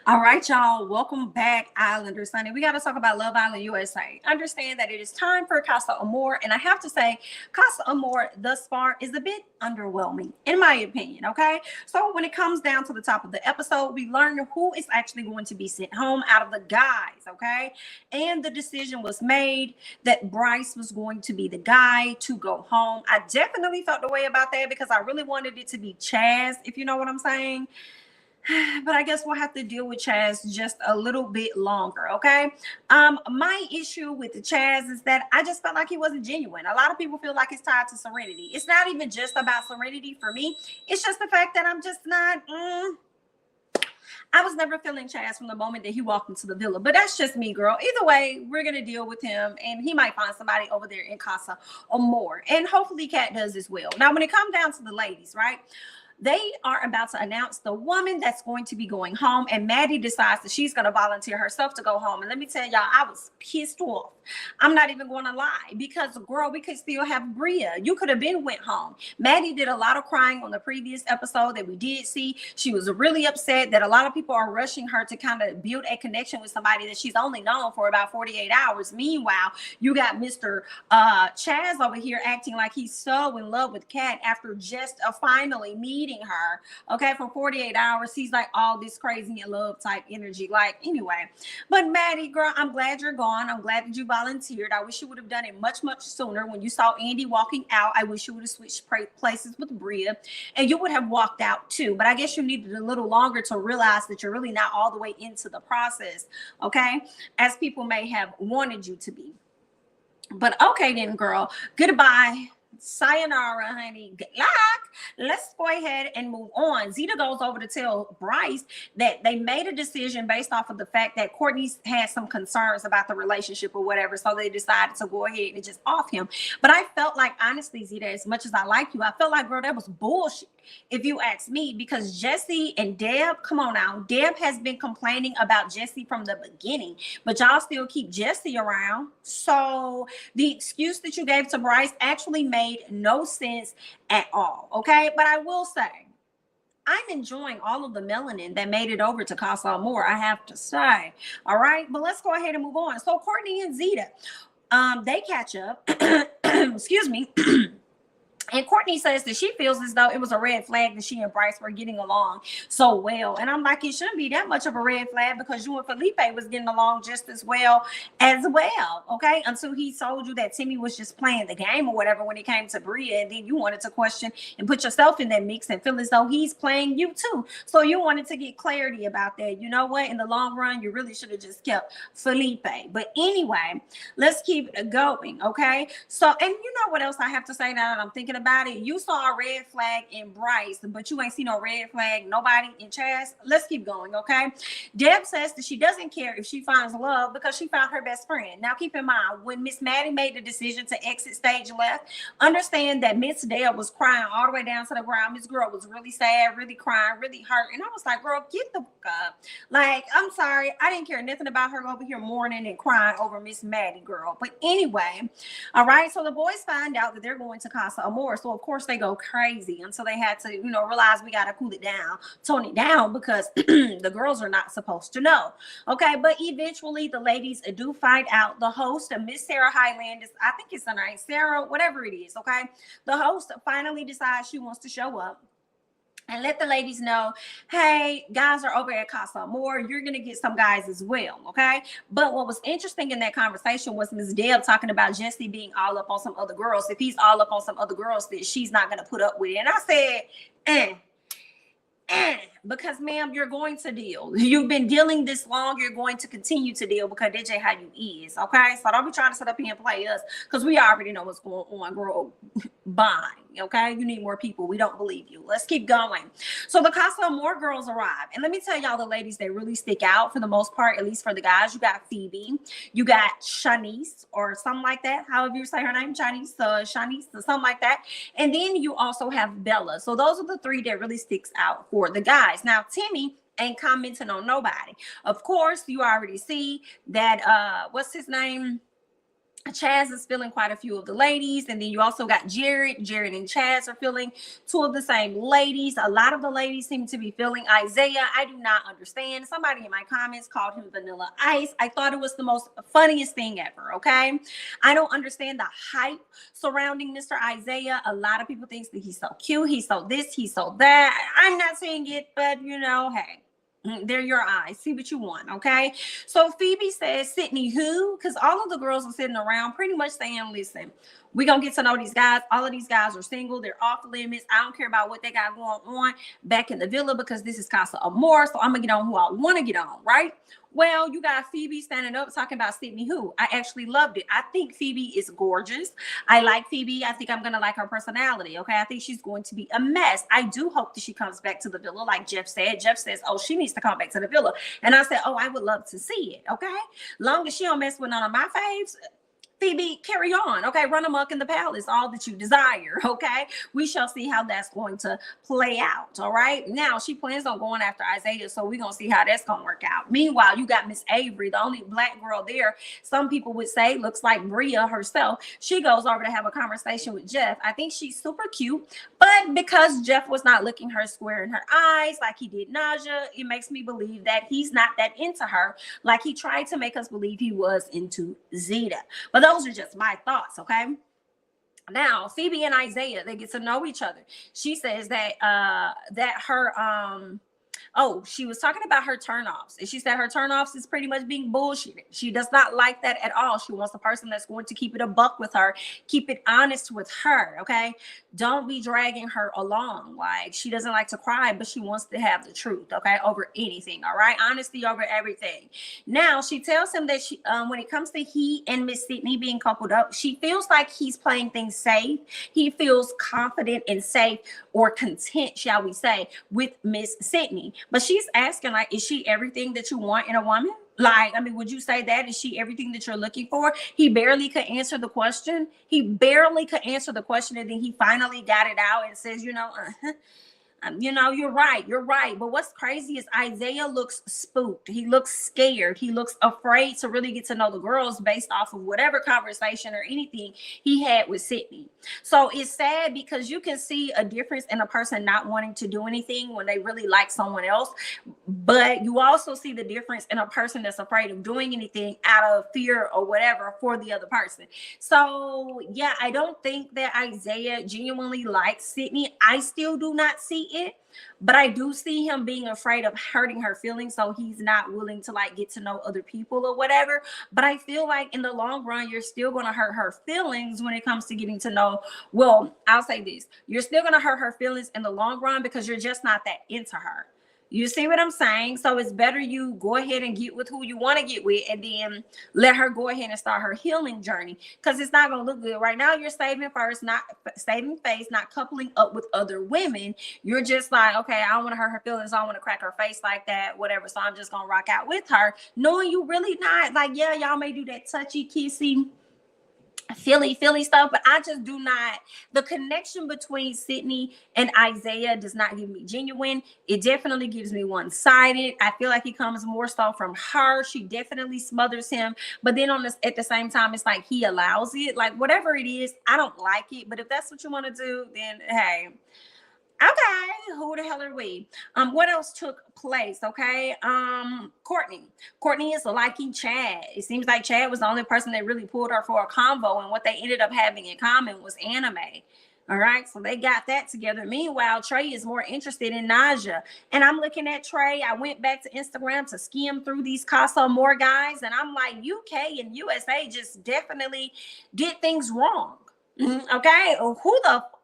All right, y'all. Welcome back, Islanders. Honey, we got to talk about Love Island USA. Understand that it is time for Casa Amor, and I have to say, Casa Amor thus far is a bit underwhelming, in my opinion. Okay, so when it comes down to the top of the episode, we learned who is actually going to be sent home out of the guys. Okay, and the decision was made that Bryce was going to be the guy to go home. I definitely felt the way about that because I really wanted it to be Chaz, if you know what I'm saying. But I guess we'll have to deal with Chaz just a little bit longer, okay? My issue with the Chaz is that I just felt like he wasn't genuine. A lot of people feel like it's tied to Serenity. It's not even just about Serenity for me. It's just the fact that I'm just not. I was never feeling Chaz from the moment that he walked into the villa, but that's just me, girl. Either way, we're gonna deal with him, and he might find somebody over there in Casa or more, and hopefully Kat does as well. Now, when it comes down to the ladies, right? They are about to announce the woman that's going to be going home, and Maddie decides that she's going to volunteer herself to go home. And let me tell y'all, I was pissed off. I'm not even going to lie, because girl, we could still have Bria. You could have been went home. Maddie did a lot of crying on the previous episode that we did see. She was really upset that a lot of people are rushing her to kind of build a connection with somebody that she's only known for about 48 hours. Meanwhile, you got Mr. Chaz over here acting like he's so in love with Kat after just finally meeting her, okay, for 48 hours. He's like all this crazy in love type energy. Like, anyway, but Maddie, girl, I'm glad you're gone. I'm glad that you volunteered. I wish you would have done it much sooner. When you saw Andy walking out, I wish you would have switched places with Bria, and you would have walked out too. But I guess you needed a little longer to realize that you're really not all the way into the process, okay, as people may have wanted you to be. But okay then, girl, goodbye, sayonara, honey, good luck. Let's go ahead and move on. Zeta goes over to tell Bryce that they made a decision based off of the fact that Courtney had some concerns about the relationship or whatever, so they decided to go ahead and just off him. But I felt like, honestly, Zeta, as much as I like you, I felt like, girl, that was bullshit, if you ask me, because Jesse and Deb, come on now, Deb has been complaining about Jesse from the beginning, but y'all still keep Jesse around. So the excuse that you gave to Bryce actually made no sense at all, okay? But I will say, I'm enjoying all of the melanin that made it over to Casa Amor, I have to say. All right, but let's go ahead and move on. So Courtney and Zeta, they catch up. Excuse me. And Courtney says that she feels as though it was a red flag that she and Bryce were getting along so well. And I'm like, it shouldn't be that much of a red flag, because you and Felipe was getting along just as well, okay? Until he told you that Timmy was just playing the game or whatever when it came to Bria. And then you wanted to question and put yourself in that mix and feel as though he's playing you too. So you wanted to get clarity about that. You know what? In the long run, you really should have just kept Felipe. But anyway, let's keep going, okay? So, and you know what else I have to say now that I'm thinking about it? You saw a red flag in Bryce, but you ain't seen no red flag, nobody in Chaz. Let's keep going, okay? Deb says that she doesn't care if she finds love because she found her best friend. Now, keep in mind, when Miss Maddie made the decision to exit stage left, understand that Miss Deb was crying all the way down to the ground. Miss Girl was really sad, really crying, really hurt. And I was like, girl, get the fuck up. Like, I'm sorry. I didn't care nothing about her over here mourning and crying over Miss Maddie, girl. But anyway, all right, so the boys find out that they're going to Casa Amor. So of course they go crazy until they had to, realize we got to cool it down, tone it down, because the girls are not supposed to know. Okay, but eventually the ladies do find out. The host, Miss Sarah Highland, I think it's her name, Sarah, whatever it is. Okay, the host finally decides she wants to show up and let the ladies know, hey, guys are over at Casa Amor. You're going to get some guys as well, okay? But what was interesting in that conversation was Ms. Deb talking about Jesse being all up on some other girls. If he's all up on some other girls, that she's not going to put up with it. And I said, because, ma'am, you're going to deal. You've been dealing this long. You're going to continue to deal, because that's just how you is, okay? So don't be trying to sit up here and play us, because we already know what's going on, girl. Bye, okay? You need more people. We don't believe you. Let's keep going. So the Casa Amor girls arrive. And let me tell y'all, the ladies, they really stick out for the most part, at least for the guys. You got Phoebe. You got Shanice, or something like that. However you say her name, Shanice, or something like that. And then you also have Bella. So those are the three that really sticks out for the guys. Now, Timmy ain't commenting on nobody. Of course, you already see that, what's his name? Chaz is feeling quite a few of the ladies, and then you also got Jared. Jared and Chaz are feeling two of the same ladies. A lot of the ladies seem to be feeling Isaiah. I do not understand. Somebody in my comments called him Vanilla Ice. I thought it was the most funniest thing ever. Okay, I don't understand the hype surrounding Mr. Isaiah. A lot of people think that he's so cute, he's so this, he's so that. I'm not saying it, but you know, hey. They're your eyes. See what you want, okay? So Phoebe says, Sydney who? Because all of the girls are sitting around pretty much saying, listen, we're going to get to know these guys. All of these guys are single. They're off limits. I don't care about what they got going on back in the villa because this is Casa Amor. So I'm going to get on who I want to get on, right? Well, you got Phoebe standing up talking about Sydney who. I actually loved it. I think Phoebe is gorgeous. I like Phoebe. I think I'm going to like her personality, okay? I think she's going to be a mess. I do hope that she comes back to the villa like Jeff said. Jeff says, oh, she needs to come back to the villa. And I said, oh, I would love to see it, okay? Long as she don't mess with none of my faves, Phoebe, carry on, okay? Run amok in the palace, all that you desire, okay? We shall see how that's going to play out, all right? Now, she plans on going after Isaiah, so we're going to see how that's going to work out. Meanwhile, you got Miss Avery, the only black girl there. Some people would say looks like Bria herself. She goes over to have a conversation with Jeff. I think she's super cute, but because Jeff was not looking her square in her eyes like he did Naja, it makes me believe that he's not that into her like he tried to make us believe he was into Zeta. But those are just my thoughts, okay? Now, Phoebe and Isaiah, they get to know each other. She says that she was talking about her turnoffs. And she said her turnoffs is pretty much being bullshitted. She does not like that at all. She wants a person that's going to keep it a buck with her, keep it honest with her, okay? Don't be dragging her along. Like, she doesn't like to cry, but she wants to have the truth, okay, over anything, all right? Honesty over everything. Now, she tells him that she, when it comes to he and Miss Sydney being coupled up, she feels like he's playing things safe. He feels confident and safe or content, shall we say, with Miss Sydney. But she's asking, like, is she everything that you want in a woman? Like, I mean, would you say that? Is she everything that you're looking for? He barely could answer the question. And then he finally got it out and says, you're right. But what's crazy is Isaiah looks spooked. He looks scared. He looks afraid to really get to know the girls based off of whatever conversation or anything he had with Sydney. So it's sad because you can see a difference in a person not wanting to do anything when they really like someone else. But you also see the difference in a person that's afraid of doing anything out of fear or whatever for the other person. So yeah, I don't think that Isaiah genuinely likes Sydney. I still do not see it, but I do see him being afraid of hurting her feelings, so he's not willing to like get to know other people or whatever. But I feel like in the long run, you're still going to hurt her feelings when it comes to getting to know. Well, I'll say this: you're still going to hurt her feelings in the long run because you're just not that into her. You see what I'm saying? So it's better you go ahead and get with who you want to get with and then let her go ahead and start her healing journey, because it's not going to look good. Right now, you're saving face, not coupling up with other women. You're just like, okay, I don't want to hurt her feelings. I don't want to crack her face like that, whatever. So I'm just going to rock out with her, knowing you really not. Like, yeah, y'all may do that touchy, kissy, Philly stuff, but I just do not. The connection between Sydney and Isaiah does not give me genuine. It definitely gives me one-sided. I feel like he comes more so from her. She definitely smothers him, but then at the same time, it's like he allows it. Like, whatever it is, I don't like it, but if that's what you want to do, then hey. Okay, who the hell are we? What else took place? Okay, Courtney is liking Chad. It seems like Chad was the only person that really pulled her for a convo, and what they ended up having in common was anime. All right, so they got that together. Meanwhile, Trey is more interested in Naja, and I'm looking at Trey. I went back to Instagram to skim through these Casa Amor guys, and I'm like, UK and USA just definitely did things wrong. Okay,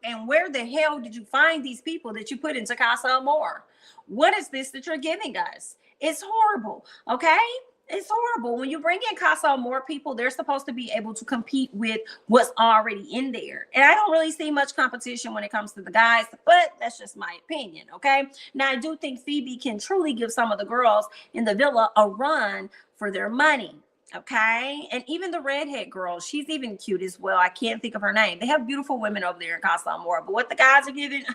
and where the hell did you find these people that you put into Casa Amor? What is this that you're giving us? It's horrible, okay? It's horrible. When you bring in Casa Amor people, they're supposed to be able to compete with what's already in there. And I don't really see much competition when it comes to the guys, but that's just my opinion, okay? Now, I do think Phoebe can truly give some of the girls in the villa a run for their money. Okay. And even the redhead girl, she's even cute as well. I can't think of her name. They have beautiful women over there in Casa Amor. But what the guys are giving,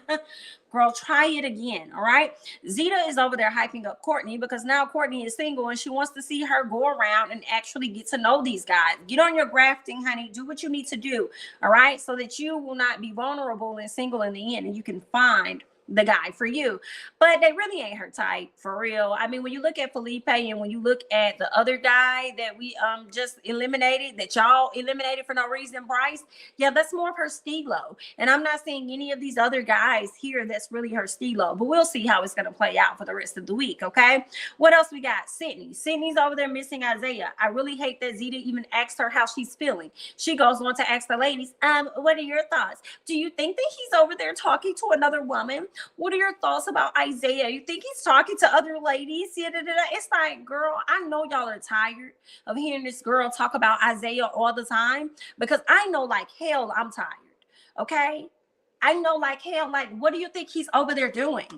girl, try it again. All right. Zeta is over there hyping up Courtney because now Courtney is single and she wants to see her go around and actually get to know these guys. Get on your grafting, honey. Do what you need to do. All right. So that you will not be vulnerable and single in the end and you can find the guy for you. But they really ain't her type, for real. I mean, when you look at Felipe and when you look at the other guy that we just eliminated, that y'all eliminated for no reason, Bryce, yeah, that's more of her stilo. And I'm not seeing any of these other guys here that's really her stilo, but we'll see how it's going to play out for the rest of the week. Okay, what else we got? Sydney's over there missing Isaiah. I really hate that Zeta even asked her how she's feeling. She goes on to ask the ladies, what are your thoughts? Do you think that he's over there talking to another woman? What are your thoughts about Isaiah? You think he's talking to other ladies? It's like, girl, I know y'all are tired of hearing this girl talk about Isaiah all the time because I know like hell I'm tired. Okay? I know like hell, like, what do you think he's over there doing?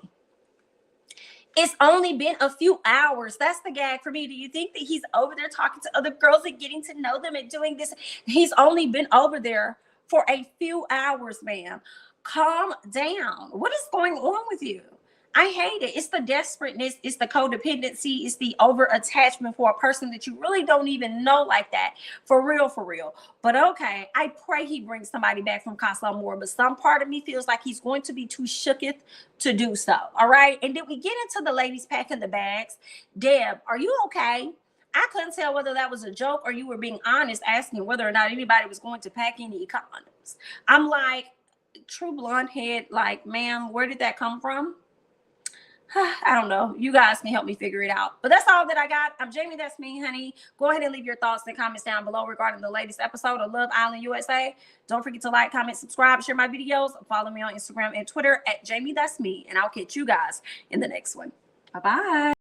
It's only been a few hours. That's the gag for me. Do you think that he's over there talking to other girls and getting to know them and doing this? He's only been over there for a few hours, ma'am. Calm down. What is going on with you? I hate it. It's the desperateness. It's the codependency. It's the over attachment for a person that you really don't even know like that. For real, for real. But okay, I pray he brings somebody back from Casa Amor. But some part of me feels like he's going to be too shooketh to do so. All right. And then we get into the ladies packing the bags. Deb, are you okay? I couldn't tell whether that was a joke or you were being honest, asking whether or not anybody was going to pack any condoms. I'm like, true blonde head, like, ma'am, where did that come from? I don't know. You guys can help me figure it out. But that's all that I got. I'm Jamie. That's me, honey. Go ahead and leave your thoughts and comments down below regarding the latest episode of Love Island USA. Don't forget to like, comment, subscribe, share my videos. Follow me on Instagram and Twitter at Jamie. That's me. And I'll catch you guys in the next one. Bye-bye.